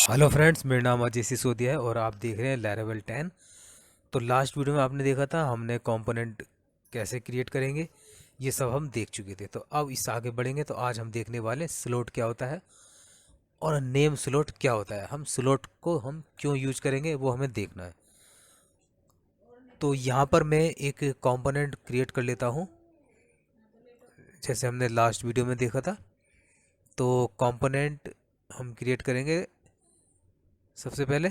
Hello friends, मेरा नाम अजय सिसोदिया है और आप देख रहे हैं लैरावेल 10। तो लास्ट वीडियो में आपने देखा था हमने कंपोनेंट कैसे क्रिएट करेंगे, ये सब हम देख चुके थे। तो अब इससे आगे बढ़ेंगे तो आज हम देखने वाले स्लॉट क्या होता है और नेम स्लॉट क्या होता है। हम स्लॉट को हम क्यों यूज करेंगे वो हमें देखना है। तो यहाँ पर मैं एक कंपोनेंट क्रिएट कर लेता हूँ जैसे हमने लास्ट वीडियो में देखा था। तो कंपोनेंट हम क्रिएट करेंगे सबसे पहले।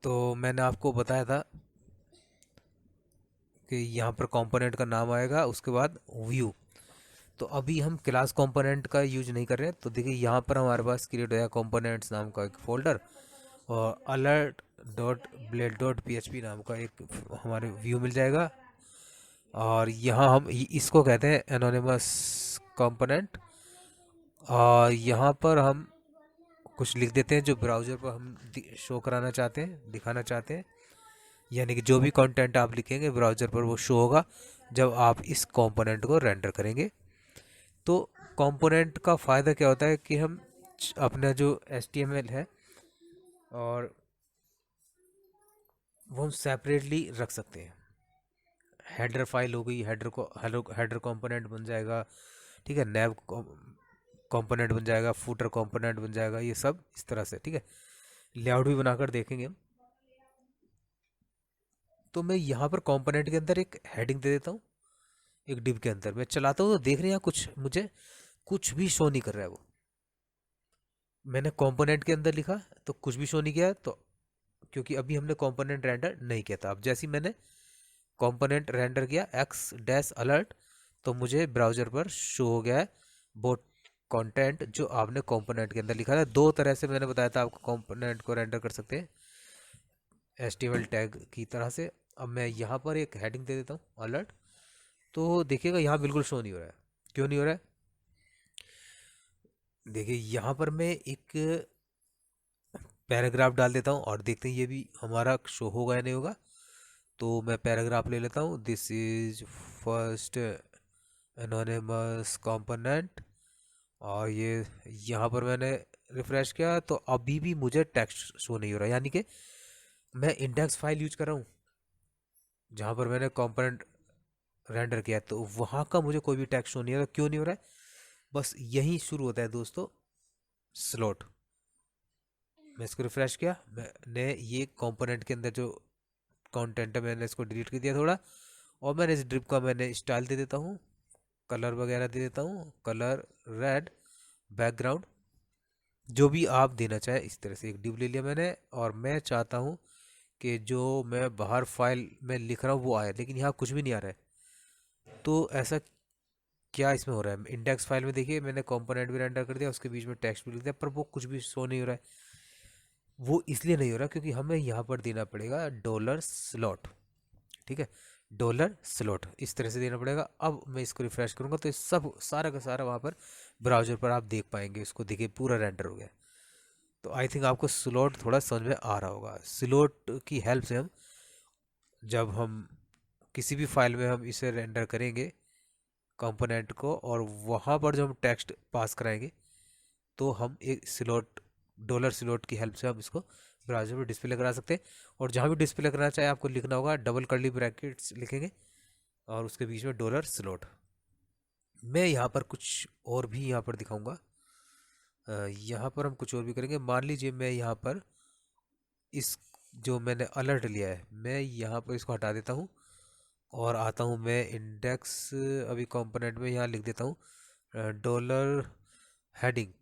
तो मैंने आपको बताया था कि यहाँ पर कंपोनेंट का नाम आएगा, उसके बाद व्यू। तो अभी हम क्लास कंपोनेंट का यूज नहीं कर रहे हैं। तो देखिए यहाँ पर हमारे पास क्रिएट हो गया कंपोनेंट्स नाम का एक फोल्डर और alert dot blade dot P H P नाम का एक हमारे व्यू मिल जाएगा। और यहाँ हम इसको कहते हैं एनोनिमस कंपोनेंट। और यहाँ पर हम कुछ लिख देते हैं जो ब्राउज़र पर हम शो कराना चाहते हैं, दिखाना चाहते हैं। यानी कि जो भी कंटेंट आप लिखेंगे ब्राउज़र पर वो शो होगा जब आप इस कंपोनेंट को रेंडर करेंगे। तो कंपोनेंट का फ़ायदा क्या होता है कि हम अपना जो HTML है और वो हम सेपरेटली रख सकते हैं। हेडर फाइल हो गई, हेडर को हेडर कंपोनेंट बन जाएगा, ठीक है। नैब कंपोनेंट बन जाएगा, फूटर कंपोनेंट बन जाएगा, ये सब इस तरह से, ठीक है। लेआउट भी बनाकर देखेंगे हम। तो मैं यहाँ पर कंपोनेंट के अंदर एक हेडिंग दे देता हूँ, एक डिव के अंदर मैं चलाता हूँ। तो देख रहे हैं कुछ मुझे कुछ भी शो नहीं कर रहा है वो। मैंने कंपोनेंट के अंदर लिखा तो कुछ भी शो नहीं किया, तो क्योंकि अभी हमने कंपोनेंट रेंडर नहीं किया था। अब जैसे ही मैंने कंपोनेंट रेंडर किया एक्स डैश अलर्ट, तो मुझे ब्राउज़र पर शो हो गया है वो कंटेंट जो आपने कंपोनेंट के अंदर लिखा था। दो तरह से मैंने बताया था आपको कंपोनेंट को रेंडर कर सकते हैं, HTML टैग की तरह से। अब मैं यहाँ पर एक हेडिंग दे देता हूँ अलर्ट। तो देखिएगा यहाँ बिल्कुल शो नहीं हो रहा है। क्यों नहीं हो रहा है? देखिए यहाँ पर मैं एक पैराग्राफ डाल देता हूँ और देखते हैं ये भी हमारा शो होगा या नहीं होगा। तो मैं पैराग्राफ ले लेता हूँ, this is first anonymous component. और ये यहाँ पर मैंने रिफ्रेश किया तो अभी भी मुझे टेक्स्ट शो नहीं हो रहा, यानी कि मैं इंडेक्स फाइल यूज कर रहा हूँ जहाँ पर मैंने कंपोनेंट रेंडर किया। तो वहाँ का मुझे कोई भी टेक्स्ट शो नहीं हो रहा। क्यों नहीं हो रहा है? बस यहीं शुरू होता है दोस्तों स्लॉट। मैं इसको रिफ्रेश किया, मैंने ये कंपोनेंट के अंदर जो कंटेंट है मैंने इसको डिलीट कर दिया थोड़ा। और मैंने इस ड्रिप का मैंने स्टाइल दे देता हूँ, कलर वगैरह दे देता हूँ, कलर रेड, बैकग्राउंड जो भी आप देना चाहे इस तरह से। एक डिव ले लिया मैंने और मैं चाहता हूँ कि जो मैं बाहर फाइल में लिख रहा हूँ वो आए, लेकिन यहाँ कुछ भी नहीं आ रहा है। तो ऐसा क्या इसमें हो रहा है? इंडेक्स फाइल में देखिए मैंने कंपोनेंट भी रेंडर कर दिया, उसके बीच में टेक्स्ट भी लिख दिया, पर वो कुछ भी शो नहीं हो रहा है। वो इसलिए नहीं हो रहा क्योंकि हमें यहाँ पर देना पड़ेगा डॉलर स्लॉट, ठीक है। डॉलर स्लॉट इस तरह से देना पड़ेगा। अब मैं इसको रिफ्रेश करूंगा तो ये सब सारा का सारा वहाँ पर ब्राउजर पर आप देख पाएंगे। इसको देखिए पूरा रेंडर हो गया। तो आई थिंक आपको स्लॉट थोड़ा समझ में आ रहा होगा। स्लॉट की हेल्प से हम जब हम किसी भी फाइल में हम इसे रेंडर करेंगे कंपोनेंट को और वहाँ पर जो हम टेक्स्ट पास कराएंगे तो हम एक स्लॉट, डॉलर स्लॉट की हेल्प से हम इसको ब्राउज़र पर डिस्प्ले करा सकते हैं। और जहाँ भी डिस्प्ले करना चाहे आपको लिखना होगा डबल कर्ली ब्रैकेट्स लिखेंगे और उसके बीच में डॉलर स्लॉट। मैं यहाँ पर कुछ और भी यहाँ पर दिखाऊंगा। यहाँ पर हम कुछ और भी करेंगे। मान लीजिए मैं यहाँ पर इस जो मैंने अलर्ट लिया है मैं यहाँ पर इसको हटा देता हूँ और आता हूँ मैं इंडेक्स अभी कंपोनेंट में यहाँ लिख देता हूँ डॉलर हेडिंग।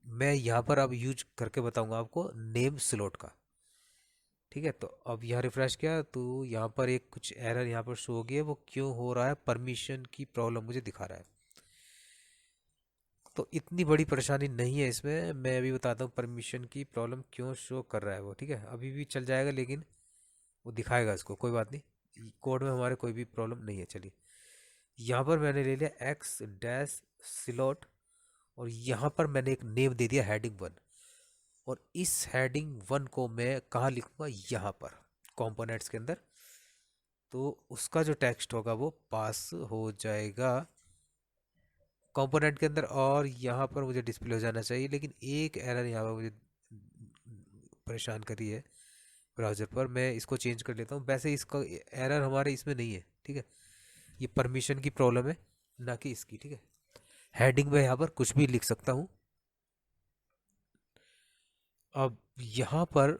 मैं यहाँ पर अब यूज करके बताऊंगा आपको नेम स्लॉट का, ठीक है। तो अब यहाँ रिफ्रेश किया तो यहाँ पर एक कुछ एरर यहाँ पर शो हो गया। वो क्यों हो रहा है? परमिशन की प्रॉब्लम मुझे दिखा रहा है। तो इतनी बड़ी परेशानी नहीं है इसमें, मैं अभी बताता हूँ परमिशन की प्रॉब्लम क्यों शो कर रहा है वो, ठीक है। अभी भी चल जाएगा लेकिन वो दिखाएगा इसको, कोई बात नहीं। कोड में हमारे कोई भी प्रॉब्लम नहीं है। चलिए यहाँ पर मैंने ले लिया एक्स डैश स्लॉट और यहाँ पर मैंने एक नेम दे दिया हेडिंग 1। और इस हेडिंग 1 को मैं कहाँ लिखूंगा? यहाँ पर कंपोनेंट्स के अंदर। तो उसका जो टेक्स्ट होगा वो पास हो जाएगा कंपोनेंट के अंदर, और यहाँ पर मुझे डिस्प्ले हो जाना चाहिए। लेकिन एक एरर यहाँ पर मुझे परेशान करी है ब्राउज़र पर। मैं इसको चेंज कर लेता हूँ। वैसे इसका एरर हमारे इसमें नहीं है, ठीक है, ये परमिशन की प्रॉब्लम है, ना कि इसकी, ठीक है। हेडिंग में यहाँ पर कुछ भी लिख सकता हूँ। अब यहाँ पर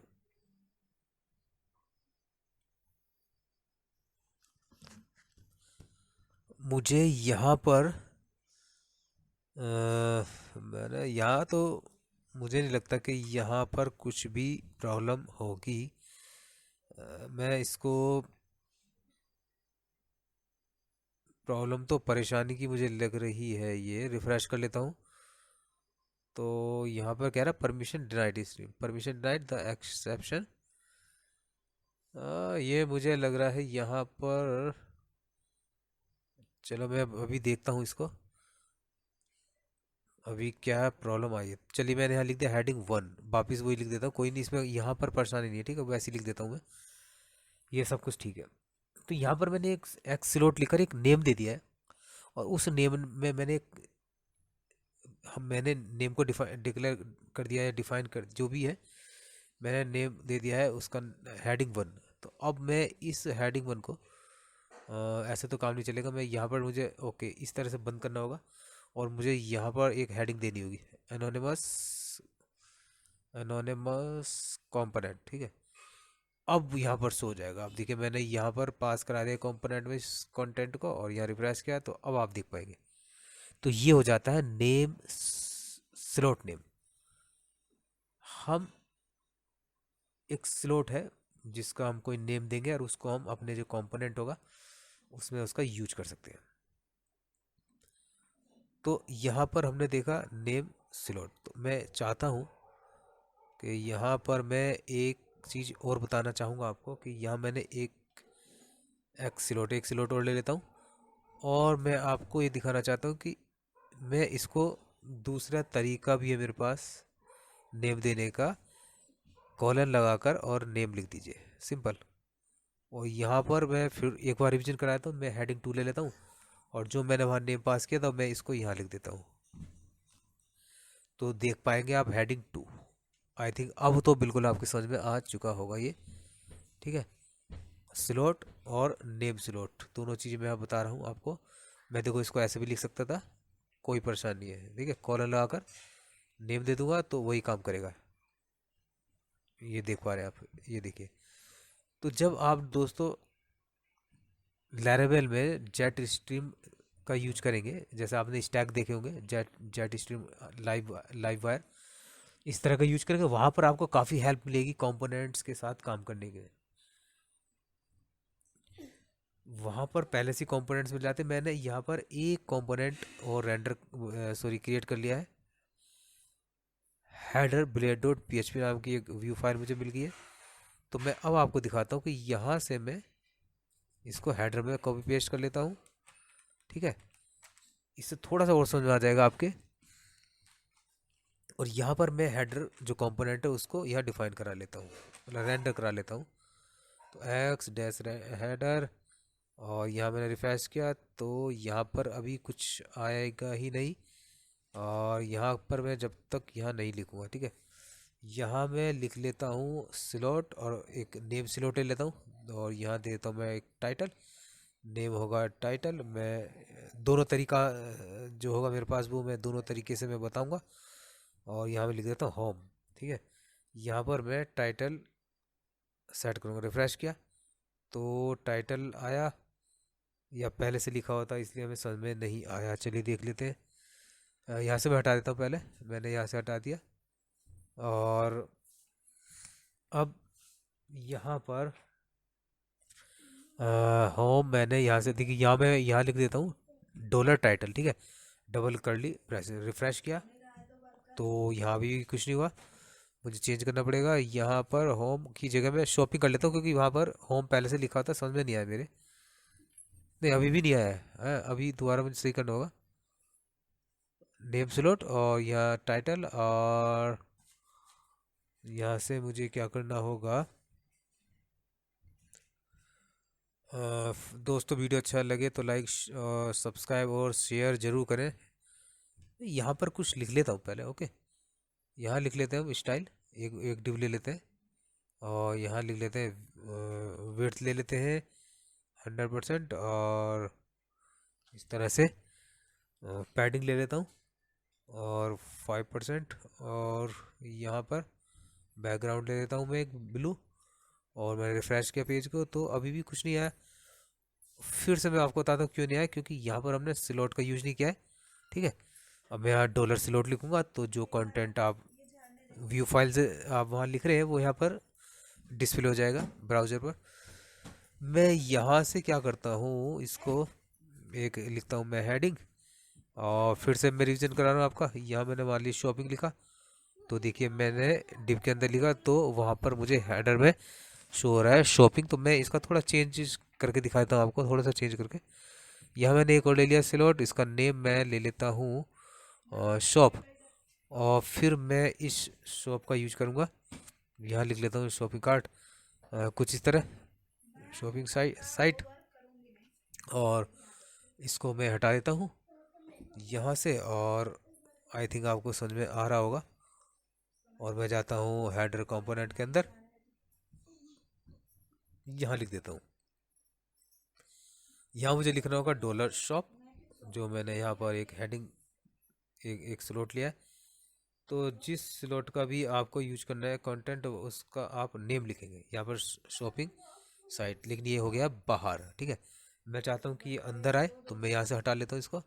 मुझे यहाँ पर मैंने यहाँ तो मुझे नहीं लगता कि यहाँ पर कुछ भी प्रॉब्लम होगी। मैं इसको प्रॉब्लम तो परेशानी की मुझे लग रही है। ये रिफ्रेश कर लेता हूँ। तो यहाँ पर कह रहा है permission denied stream, permission denied the exception. ये मुझे लग रहा है यहाँ पर, चलो मैं अभी देखता हूँ इसको, अभी क्या प्रॉब्लम आई है। चलिए मैंने यहाँ लिख दिया हेडिंग 1, वापिस वही लिख देता हूँ, कोई नहीं, इसमें यहाँ पर परेशानी नहीं है, ठीक है, वैसे ही लिख देता हूँ मैं। ये सब कुछ ठीक है। तो यहाँ पर मैंने एक एक्स स्लॉट लिखकर एक नेम दे दिया है, और उस नेम में मैंने नेम को डिक्लेयर कर दिया है, डिफाइन कर, जो भी है मैंने नेम दे दिया है उसका, हेडिंग 1। तो अब मैं इस हेडिंग 1 को ऐसे तो काम नहीं चलेगा, मैं यहाँ पर मुझे ओके इस तरह से बंद करना होगा, और मुझे यहाँ पर एक हेडिंग देनी होगी, एनोनिमस एनोनिमस कंपोनेंट, ठीक है। अब यहाँ पर शो हो जाएगा। अब देखिए मैंने यहाँ पर पास करा दिया कंपोनेंट में इस कंटेंट को, और यहाँ रिफ्रेश किया तो अब आप देख पाएंगे। तो ये हो जाता है नेम स्लॉट नेम। हम एक स्लॉट है जिसका हम कोई नेम देंगे, और उसको हम अपने जो कंपोनेंट होगा उसमें उसका यूज कर सकते हैं। तो यहाँ पर हमने देखा नेम स्लॉट। तो मैं चाहता हूँ कि यहाँ पर मैं एक चीज़ और बताना चाहूँगा आपको, कि यहाँ मैंने एक स्लॉट और ले लेता हूँ, और मैं आपको ये दिखाना चाहता हूँ कि मैं इसको दूसरा तरीका भी है मेरे पास नेम देने का, कॉलन लगाकर और नेम लिख दीजिए, सिंपल। और यहाँ पर मैं फिर एक बार रिवीजन कराता हूँ, मैं हेडिंग 2 ले लेता हूँ, और जो मैंने वहाँ नेम पास किया था मैं इसको यहाँ लिख देता हूँ। तो देख पाएंगे आप हेडिंग 2। आई थिंक अब तो बिल्कुल आपके समझ में आ चुका होगा ये, ठीक है। स्लॉट और नेम स्लॉट दोनों चीज़ें मैं बता रहा हूँ आपको। मैं देखो इसको ऐसे भी लिख सकता था, कोई परेशानी नहीं है, ठीक है, कॉलन लगाकर नेम दे दूंगा तो वही काम करेगा। ये देख पा रहे हैं आप, ये देखिए। तो जब आप दोस्तों लैरावेल में जेट स्ट्रीम का यूज करेंगे, जैसे आपने स्टैक देखे होंगे, jet jet stream, live wire, इस तरह का यूज करेंगे, वहाँ पर आपको काफ़ी हेल्प मिलेगी कंपोनेंट्स के साथ काम करने के। वहाँ पर पहले से कंपोनेंट्स मिल जाते। मैंने यहाँ पर एक कंपोनेंट और रेंडर क्रिएट कर लिया है। हेडर ब्लेड डॉट PHP नाम की एक व्यू फाइल मुझे मिल गई है। तो मैं अब आपको दिखाता हूँ कि यहाँ से मैं इसको हेडर में कॉपी पेस्ट कर लेता हूँ, ठीक है। इससे थोड़ा सा और समझ में आ जाएगा आपके। और यहाँ पर मैं हेडर जो कंपोनेंट है उसको यहाँ डिफाइन करा लेता हूँ, मतलब रेंडर करा लेता हूँ। तो एक्स डैश हेडर, और यहाँ मैंने रिफ्रेश किया तो यहाँ पर अभी कुछ आएगा ही नहीं। और यहाँ पर मैं जब तक यहाँ नहीं लिखूँगा, ठीक है, यहाँ मैं लिख लेता हूँ स्लॉट, और एक नेम स्लॉट ले लेता हूँ, और यहाँ दे देता हूँ मैं एक टाइटल, नेम होगा टाइटल। मैं दोनों तरीका जो होगा मेरे पास वो मैं दोनों तरीके से मैं बताऊँगा। और यहाँ मैं लिख देता हूँ होम, ठीक है। यहाँ पर मैं टाइटल सेट करूँगा, रिफ्रेश किया तो टाइटल आया, या पहले से लिखा होता इसलिए हमें समझ में नहीं आया। चलिए देख लेते हैं। यहाँ से मैं हटा देता हूँ, पहले मैंने यहाँ से हटा दिया। और अब यहाँ पर होम मैंने यहाँ से, देखिए यहाँ मैं यहाँ लिख देता हूँ डॉलर टाइटल, ठीक है, डबल कर ली, प्रेस रिफ्रेश किया तो यहाँ भी कुछ नहीं हुआ। मुझे चेंज करना पड़ेगा, यहाँ पर होम की जगह मैं शॉपिंग कर लेता हूँ, क्योंकि वहाँ पर होम पहले से लिखा था, समझ में नहीं आया मेरे। नहीं अभी भी नहीं आया है, अभी दोबारा मुझे सही करना होगा। नेम स्लॉट और यहाँ टाइटल, और यहाँ से मुझे क्या करना होगा। दोस्तों वीडियो अच्छा लगे तो लाइक, सब्सक्राइब और शेयर ज़रूर करें। यहाँ पर कुछ लिख लेता हूँ पहले। ओके, यहाँ लिख लेते हैं हम स्टाइल, एक एक डिव ले लेते हैं, और यहाँ लिख लेते हैं विड्थ ले लेते हैं 100%, और इस तरह से पैडिंग ले लेता हूँ और 5%, और यहाँ पर बैकग्राउंड ले लेता हूँ मैं एक ब्लू, और मैंने रिफ्रेश किया पेज को तो अभी भी कुछ नहीं आया। फिर से मैं आपको बताता हूँ क्यों नहीं आया, क्योंकि यहाँ पर हमने स्लॉट का यूज नहीं किया है। ठीक है, अब मैं यहाँ डॉलर स्लॉट लिखूंगा तो जो कंटेंट आप व्यू फाइल से आप वहाँ लिख रहे हैं वो यहाँ पर डिस्प्ले हो जाएगा ब्राउज़र पर। मैं यहाँ से क्या करता हूँ, इसको एक लिखता हूँ मैं हेडिंग, और फिर से मैं रिवीजन करा रहा हूँ आपका। यहाँ मैंने मान ली शॉपिंग लिखा, तो देखिए मैंने डिव के अंदर लिखा तो वहाँ पर मुझे हेडर में शो हो रहा है शॉपिंग। तो मैं इसका थोड़ा चेंज करके दिखाता हूँ आपको, थोड़ा सा चेंज करके। यहाँ मैंने एक और ले लिया स्लॉट, इसका नेम मैं ले लेता हूँ शॉप, और फिर मैं इस शॉप का यूज करूँगा। यहाँ लिख लेता हूँ शॉपिंग कार्ट, कुछ इस तरह शॉपिंग साइट, और इसको मैं हटा देता हूँ यहाँ से, और आई थिंक आपको समझ में आ रहा होगा। और मैं जाता हूँ हेडर कंपोनेंट के अंदर, यहाँ लिख देता हूँ, यहाँ मुझे लिखना होगा डॉलर शॉप, जो मैंने यहाँ पर एक हेडिंग एक स्लॉट लिया है। तो जिस स्लॉट का भी आपको यूज करना है कंटेंट, उसका आप नेम लिखेंगे। यहाँ पर शॉपिंग साइट, लेकिन ये हो गया बाहर। ठीक है, मैं चाहता हूँ कि ये अंदर आए, तो मैं यहाँ से हटा लेता हूँ इसको,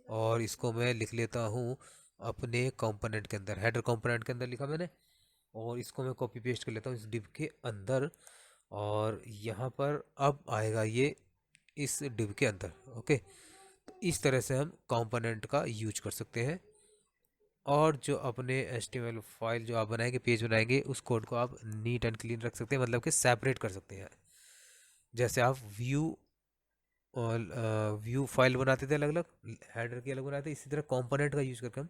और इसको मैं लिख लेता हूँ अपने कंपोनेंट के अंदर, हेडर कंपोनेंट के अंदर लिखा मैंने, और इसको मैं कॉपी पेस्ट कर लेता हूँ इस डिव के अंदर, और यहाँ पर अब आएगा ये इस डिव के अंदर। ओके, तो इस तरह से हम कंपोनेंट का यूज कर सकते हैं, और जो अपने HTML फाइल जो आप बनाएंगे, पेज बनाएंगे, उस कोड को आप नीट एंड क्लीन रख सकते हैं, मतलब कि सेपरेट कर सकते हैं। जैसे आप व्यू और व्यू फाइल बनाते थे अलग अलग, हेडर की अलग बनाते थे, इसी तरह कंपोनेंट का यूज करके हम